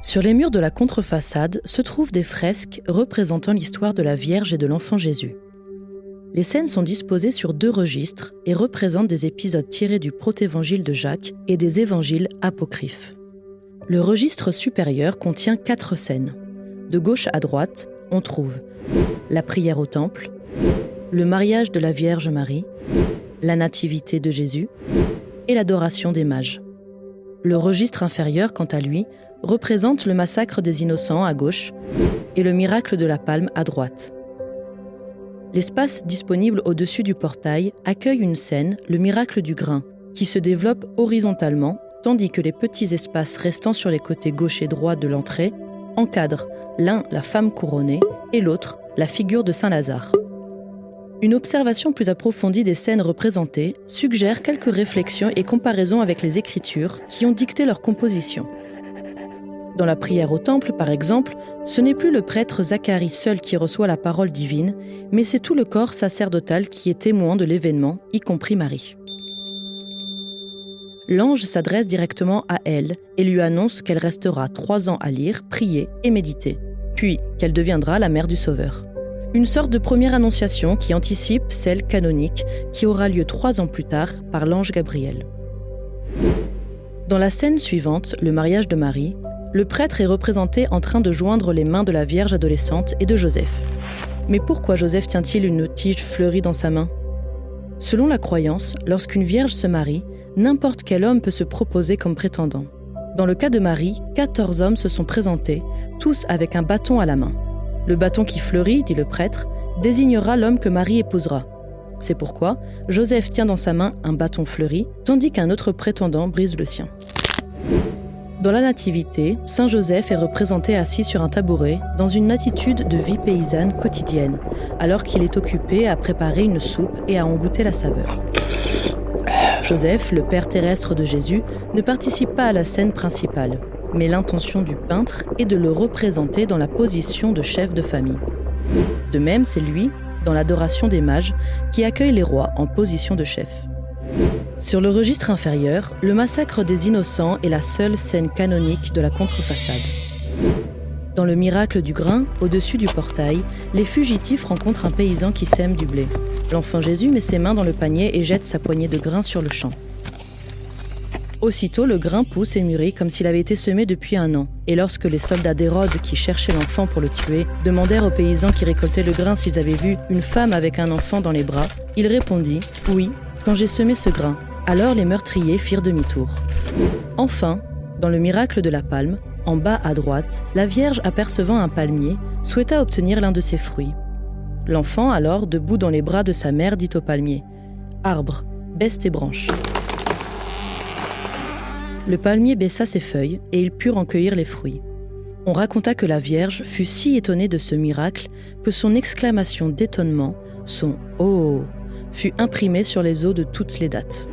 Sur les murs de la contrefaçade se trouvent des fresques représentant l'histoire de la Vierge et de l'Enfant Jésus. Les scènes sont disposées sur 2 registres et représentent des épisodes tirés du protévangile de Jacques et des évangiles apocryphes. Le registre supérieur contient 4 scènes. De gauche à droite, on trouve la prière au temple, le mariage de la Vierge Marie, la nativité de Jésus et l'adoration des mages. Le registre inférieur, quant à lui, représente le massacre des innocents à gauche et le miracle de la Palme à droite. L'espace disponible au-dessus du portail accueille une scène, le miracle du grain, qui se développe horizontalement, tandis que les petits espaces restant sur les côtés gauche et droit de l'entrée encadrent l'un la femme couronnée et l'autre la figure de Saint-Lazare. Une observation plus approfondie des scènes représentées suggère quelques réflexions et comparaisons avec les Écritures qui ont dicté leur composition. Dans la prière au temple, par exemple, ce n'est plus le prêtre Zacharie seul qui reçoit la parole divine, mais c'est tout le corps sacerdotal qui est témoin de l'événement, y compris Marie. L'ange s'adresse directement à elle et lui annonce qu'elle restera 3 ans à lire, prier et méditer, puis qu'elle deviendra la mère du Sauveur. Une sorte de première annonciation qui anticipe celle canonique qui aura lieu 3 ans plus tard par l'ange Gabriel. Dans la scène suivante, le mariage de Marie, le prêtre est représenté en train de joindre les mains de la Vierge adolescente et de Joseph. Mais pourquoi Joseph tient-il une tige fleurie dans sa main ? Selon la croyance, lorsqu'une vierge se marie, n'importe quel homme peut se proposer comme prétendant. Dans le cas de Marie, 14 hommes se sont présentés, tous avec un bâton à la main. Le bâton qui fleurit, dit le prêtre, désignera l'homme que Marie épousera. C'est pourquoi Joseph tient dans sa main un bâton fleuri, tandis qu'un autre prétendant brise le sien. Dans la Nativité, Saint Joseph est représenté assis sur un tabouret, dans une attitude de vie paysanne quotidienne, alors qu'il est occupé à préparer une soupe et à en goûter la saveur. Joseph, le père terrestre de Jésus, ne participe pas à la scène principale, mais l'intention du peintre est de le représenter dans la position de chef de famille. De même, c'est lui, dans l'adoration des mages, qui accueille les rois en position de chef. Sur le registre inférieur, le massacre des innocents est la seule scène canonique de la contrefaçade. Dans le miracle du grain, au-dessus du portail, les fugitifs rencontrent un paysan qui sème du blé. L'enfant Jésus met ses mains dans le panier et jette sa poignée de grain sur le champ. Aussitôt, le grain pousse et mûrit comme s'il avait été semé depuis 1 an. Et lorsque les soldats d'Hérode, qui cherchaient l'enfant pour le tuer, demandèrent aux paysans qui récoltaient le grain s'ils avaient vu une femme avec un enfant dans les bras, il répondit « Oui, quand j'ai semé ce grain ». Alors les meurtriers firent demi-tour. Enfin, dans le miracle de la Palme, en bas à droite, la Vierge apercevant un palmier, souhaita obtenir l'un de ses fruits. L'enfant, alors, debout dans les bras de sa mère, dit au palmier « Arbre, baisse tes branches ». Le palmier baissa ses feuilles et ils purent en cueillir les fruits. On raconta que la Vierge fut si étonnée de ce miracle que son exclamation d'étonnement, son « Oh !», fut imprimée sur les os de toutes les dates.